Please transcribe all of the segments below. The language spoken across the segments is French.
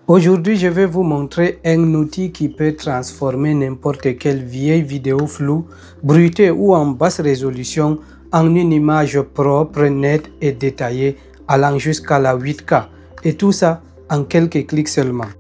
Aujourd'hui, je vais vous montrer un outil qui peut transformer n'importe quelle vieille vidéo floue, bruitée ou en basse résolution en une image propre, nette et détaillée allant jusqu'à la 8K. Et tout ça en quelques clics seulement.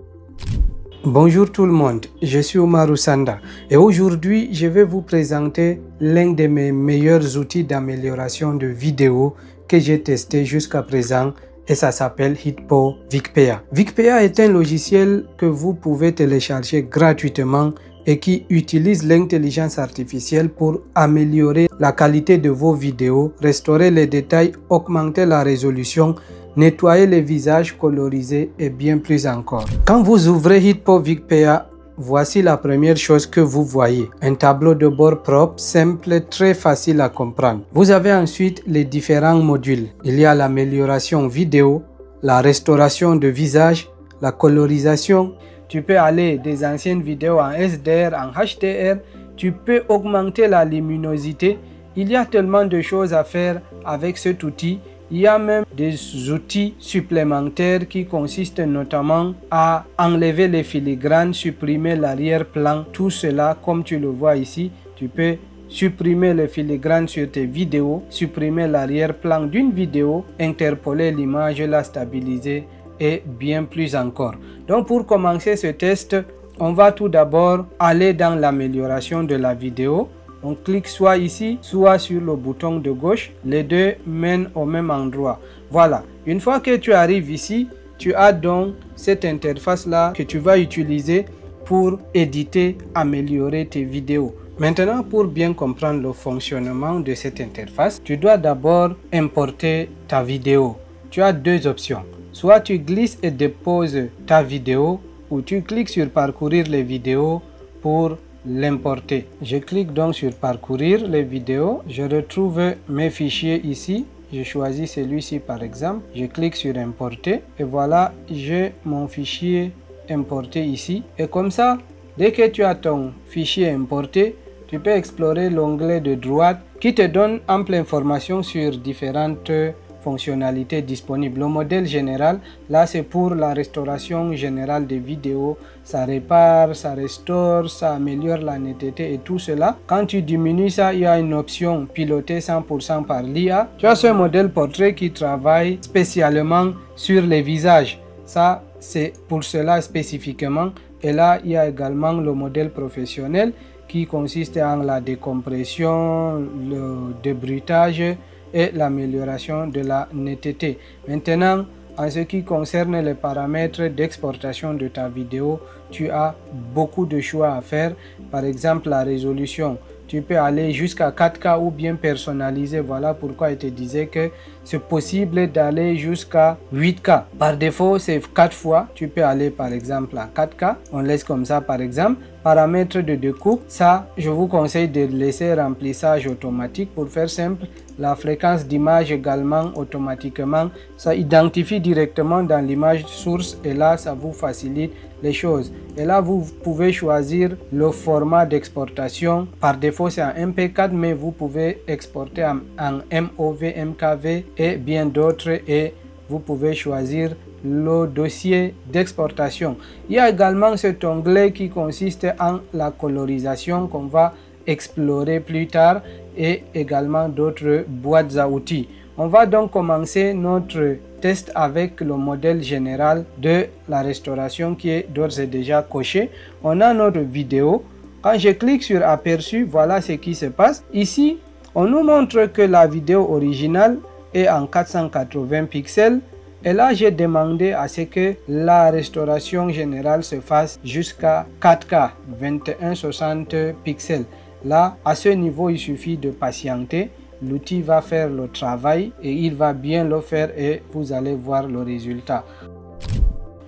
Bonjour tout le monde, je suis Omarou Sanda et aujourd'hui je vais vous présenter l'un de mes meilleurs outils d'amélioration de vidéos que j'ai testé jusqu'à présent et ça s'appelle Hitpo VicPea. VicPea est un logiciel que vous pouvez télécharger gratuitement et qui utilise l'intelligence artificielle pour améliorer la qualité de vos vidéos, restaurer les détails, augmenter la résolution, nettoyer les visages colorisés et bien plus encore. Quand vous ouvrez Hitpo VicPea, voici la première chose que vous voyez. Un tableau de bord propre, simple, très facile à comprendre. Vous avez ensuite les différents modules. Il y a l'amélioration vidéo, la restauration de visage, la colorisation. Tu peux aller des anciennes vidéos en SDR, en HDR. Tu peux augmenter la luminosité. Il y a tellement de choses à faire avec cet outil. Il y a même des outils supplémentaires qui consistent notamment à enlever les filigranes, supprimer l'arrière-plan. Tout cela, comme tu le vois ici, tu peux supprimer le filigrane sur tes vidéos, supprimer l'arrière-plan d'une vidéo, interpoler l'image, la stabiliser et bien plus encore. Donc pour commencer ce test, on va tout d'abord aller dans l'amélioration de la vidéo. On clique soit ici, soit sur le bouton de gauche. Les deux mènent au même endroit. Voilà. Une fois que tu arrives ici, tu as donc cette interface-là que tu vas utiliser pour éditer, améliorer tes vidéos. Maintenant, pour bien comprendre le fonctionnement de cette interface, tu dois d'abord importer ta vidéo. Tu as deux options. Soit tu glisses et déposes ta vidéo, ou tu cliques sur parcourir les vidéos pour l'importer. Je clique donc sur parcourir les vidéos. Je retrouve mes fichiers ici. Je choisis celui-ci par exemple. Je clique sur importer et voilà, j'ai mon fichier importé ici. Et comme ça, dès que tu as ton fichier importé, tu peux explorer l'onglet de droite qui te donne ample information sur différentes fonctionnalités disponibles. Le modèle général, là c'est pour la restauration générale des vidéos. Ça répare, ça restaure, ça améliore la netteté et tout cela. Quand tu diminues ça, il y a une option pilotée 100% par l'IA. Tu as ce modèle portrait qui travaille spécialement sur les visages. Ça c'est pour cela spécifiquement. Et là il y a également le modèle professionnel qui consiste en la décompression, le débruitage et l'amélioration de la netteté. Maintenant, en ce qui concerne les paramètres d'exportation de ta vidéo, tu as beaucoup de choix à faire. Par exemple, la résolution. Tu peux aller jusqu'à 4K ou bien personnaliser. Voilà pourquoi je te disais que c'est possible d'aller jusqu'à 8K. Par défaut, c'est 4 fois. Tu peux aller par exemple à 4K. On laisse comme ça par exemple. Paramètres de découpe. Ça, je vous conseille de laisser remplissage automatique pour faire simple. La fréquence d'image également automatiquement. Ça identifie directement dans l'image source et là, ça vous facilite les choses. Et là, vous pouvez choisir le format d'exportation. Par défaut, c'est en MP4, mais vous pouvez exporter en MOV, MKV et bien d'autres. Et vous pouvez choisir le dossier d'exportation. Il y a également cet onglet qui consiste en la colorisation qu'on va explorer plus tard et également d'autres boîtes à outils. On va donc commencer notre test avec le modèle général de la restauration qui est d'ores et déjà coché. On a notre vidéo. Quand je clique sur aperçu, voilà ce qui se passe. Ici, on nous montre que la vidéo originale est en 480 pixels. Et là, j'ai demandé à ce que la restauration générale se fasse jusqu'à 4K, 2160 pixels. Là, à ce niveau, il suffit de patienter. L'outil va faire le travail et il va bien le faire et vous allez voir le résultat.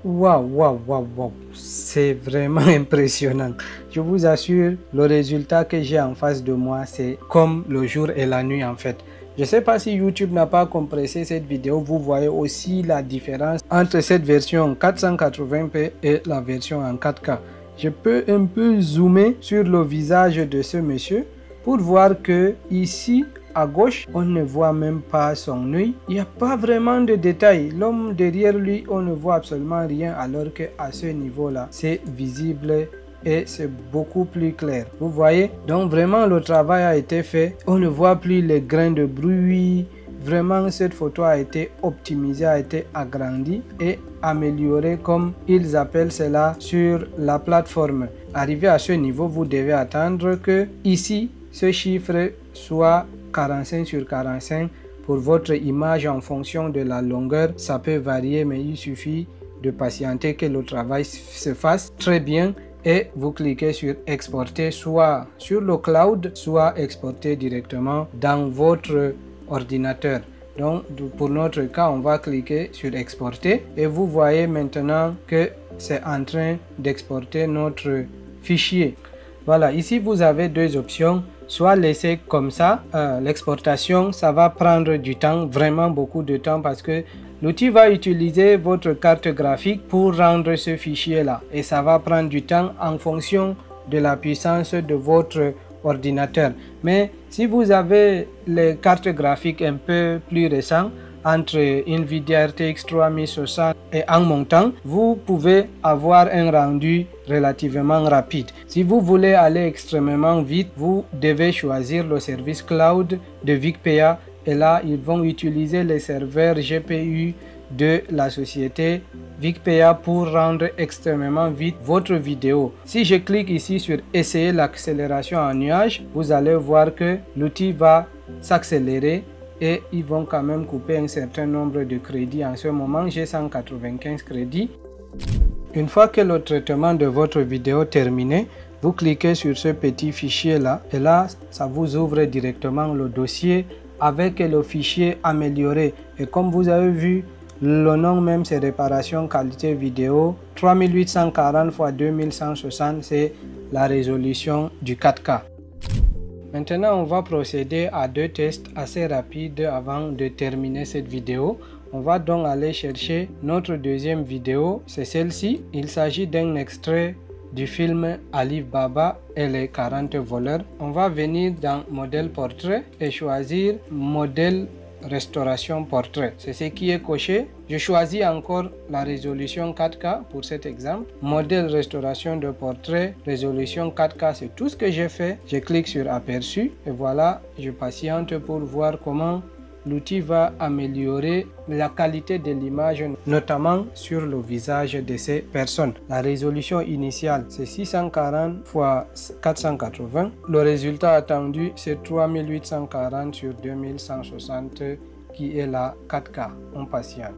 Waouh, waouh, waouh, waouh, c'est vraiment impressionnant. Je vous assure, le résultat que j'ai en face de moi, c'est comme le jour et la nuit en fait. Je ne sais pas si YouTube n'a pas compressé cette vidéo. Vous voyez aussi la différence entre cette version 480p et la version en 4K. Je peux un peu zoomer sur le visage de ce monsieur pour voir que ici, à gauche, on ne voit même pas son œil. Il n'y a pas vraiment de détails. L'homme derrière lui, on ne voit absolument rien, alors qu'à ce niveau-là, c'est visible et c'est beaucoup plus clair. Vous voyez? Donc vraiment, le travail a été fait. On ne voit plus les grains de bruit. Vraiment, cette photo a été optimisée, a été agrandie et améliorée comme ils appellent cela sur la plateforme. Arrivé à ce niveau, vous devez attendre que ici, ce chiffre soit 45 sur 45 pour votre image en fonction de la longueur. Ça peut varier, mais il suffit de patienter que le travail se fasse très bien. Et vous cliquez sur exporter, soit sur le cloud, soit exporter directement dans votre ordinateur. Donc pour notre cas, on va cliquer sur exporter et vous voyez maintenant que c'est en train d'exporter notre fichier. Voilà, ici vous avez deux options, soit laisser comme ça. L'exportation, ça va prendre du temps, vraiment beaucoup de temps, parce que l'outil va utiliser votre carte graphique pour rendre ce fichier là et ça va prendre du temps en fonction de la puissance de votre ordinateur. Mais si vous avez les cartes graphiques un peu plus récentes, entre Nvidia RTX 3060 et en montant, vous pouvez avoir un rendu relativement rapide. Si vous voulez aller extrêmement vite, vous devez choisir le service cloud de VicPea et là ils vont utiliser les serveurs GPU de la société VicPea pour rendre extrêmement vite votre vidéo. Si je clique ici sur essayer l'accélération en nuage, vous allez voir que l'outil va s'accélérer et ils vont quand même couper un certain nombre de crédits. En ce moment, j'ai 195 crédits. Une fois que le traitement de votre vidéo est terminé, vous cliquez sur ce petit fichier là et là, ça vous ouvre directement le dossier avec le fichier amélioré. Et comme vous avez vu, le nom même c'est réparation qualité vidéo 3840 x 2160, c'est la résolution du 4K. Maintenant, on va procéder à deux tests assez rapides avant de terminer cette vidéo. On va donc aller chercher notre deuxième vidéo, c'est celle-ci. Il s'agit d'un extrait du film Ali Baba et les 40 voleurs. On va venir dans modèle portrait et choisir modèle restauration portrait. C'est ce qui est coché. Je choisis encore la résolution 4K pour cet exemple. Modèle restauration de portrait, résolution 4K, c'est tout ce que j'ai fait. Je clique sur aperçu et voilà, je patiente pour voir comment l'outil va améliorer la qualité de l'image, notamment sur le visage de ces personnes. La résolution initiale, c'est 640 x 480. Le résultat attendu, c'est 3840 sur 2160 qui est la 4K. On patiente.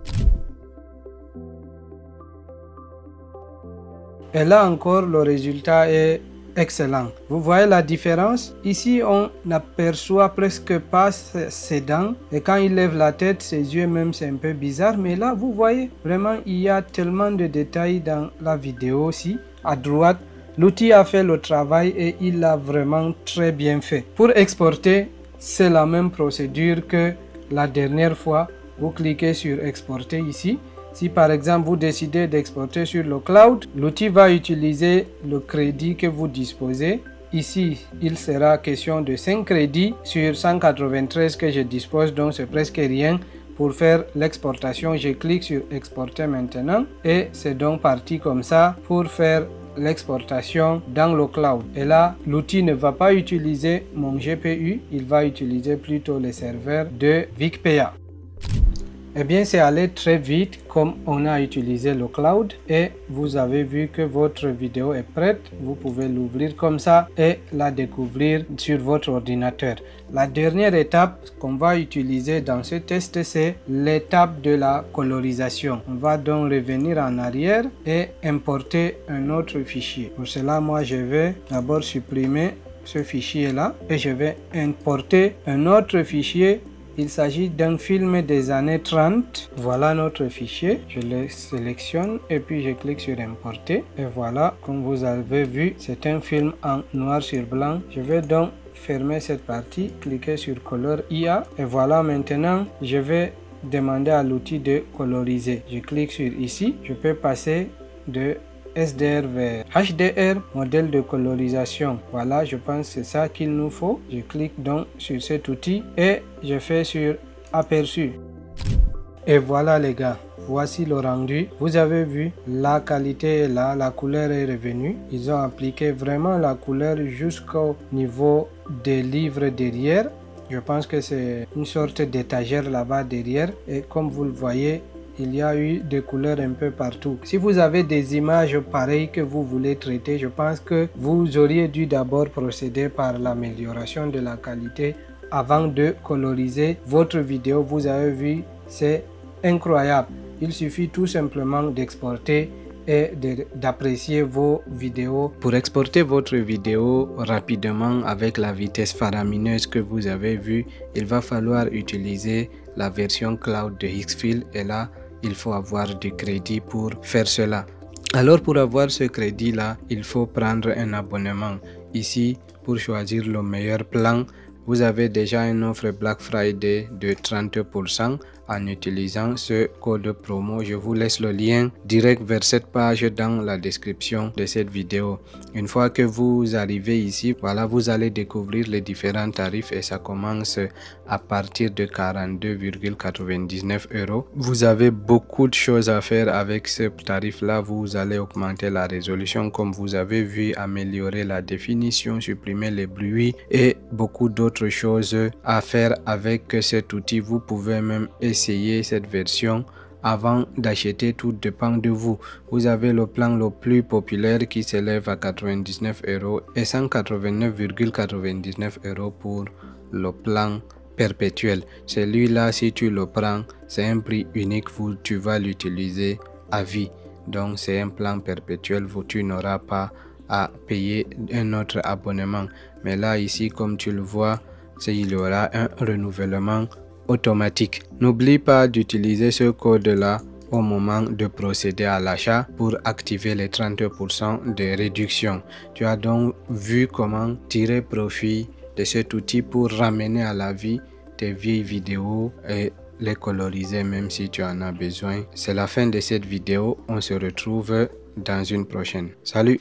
Et là encore, le résultat est excellent. Vous voyez la différence? Ici, on n'aperçoit presque pas ses dents. Et quand il lève la tête, ses yeux même, c'est un peu bizarre. Mais là, vous voyez, vraiment, il y a tellement de détails dans la vidéo aussi. À droite, l'outil a fait le travail et il l'a vraiment très bien fait. Pour exporter, c'est la même procédure que la dernière fois. Vous cliquez sur exporter ici. Si par exemple vous décidez d'exporter sur le cloud, l'outil va utiliser le crédit que vous disposez. Ici, il sera question de 5 crédits sur 193 que je dispose, donc c'est presque rien. Pour faire l'exportation, je clique sur exporter maintenant et c'est donc parti comme ça pour faire l'exportation dans le cloud. Et là, l'outil ne va pas utiliser mon GPU, il va utiliser plutôt les serveurs de VicPea. Eh bien, c'est allé très vite comme on a utilisé le cloud et vous avez vu que votre vidéo est prête. Vous pouvez l'ouvrir comme ça et la découvrir sur votre ordinateur. La dernière étape qu'on va utiliser dans ce test, c'est l'étape de la colorisation. On va donc revenir en arrière et importer un autre fichier. Pour cela, moi, je vais d'abord supprimer ce fichier là et je vais importer un autre fichier. Il s'agit d'un film des années 30. Voilà notre fichier. Je le sélectionne et puis je clique sur importer. Et voilà, comme vous avez vu, c'est un film en noir sur blanc. Je vais donc fermer cette partie, cliquer sur Color IA. Et voilà, maintenant, je vais demander à l'outil de coloriser. Je clique sur ici. Je peux passer de SDR vert. HDR, modèle de colorisation. Voilà, je pense que c'est ça qu'il nous faut. Je clique donc sur cet outil et je fais sur aperçu. Et voilà les gars, voici le rendu. Vous avez vu, la qualité est là, la couleur est revenue. Ils ont appliqué vraiment la couleur jusqu'au niveau des livres derrière. Je pense que c'est une sorte d'étagère là-bas derrière. Et comme vous le voyez, il y a eu des couleurs un peu partout. Si vous avez des images pareilles que vous voulez traiter, je pense que vous auriez dû d'abord procéder par l'amélioration de la qualité avant de coloriser votre vidéo. Vous avez vu, c'est incroyable. Il suffit tout simplement d'exporter et d'apprécier vos vidéos. Pour exporter votre vidéo rapidement avec la vitesse faramineuse que vous avez vue, il va falloir utiliser la version cloud de Xfil et là, il faut avoir du crédit pour faire cela. Alors pour avoir ce crédit là, il faut prendre un abonnement. Ici, pour choisir le meilleur plan, vous avez déjà une offre Black Friday de 30% en utilisant ce code promo. Je vous laisse le lien direct vers cette page dans la description de cette vidéo. Une fois que vous arrivez ici, voilà, vous allez découvrir les différents tarifs et ça commence à partir de 42,99 €. Vous avez beaucoup de choses à faire avec ce tarif là. Vous allez augmenter la résolution comme vous avez vu, améliorer la définition, supprimer les bruits et beaucoup d'autres choses à faire avec cet outil. Vous pouvez même essayer cette version avant d'acheter, tout dépend de vous. Vous avez le plan le plus populaire qui s'élève à 99 € et 189,99 € pour le plan perpétuel. Celui-là, si tu le prends, c'est un prix unique, tu vas l'utiliser à vie. Donc c'est un plan perpétuel, tu n'auras pas à payer un autre abonnement. Mais là ici, comme tu le vois, il y aura un renouvellement automatique. N'oublie pas d'utiliser ce code là au moment de procéder à l'achat pour activer les 30% de réduction. Tu as donc vu comment tirer profit de cet outil pour ramener à la vie tes vieilles vidéos et les coloriser même si tu en as besoin. C'est la fin de cette vidéo. On se retrouve dans une prochaine. Salut!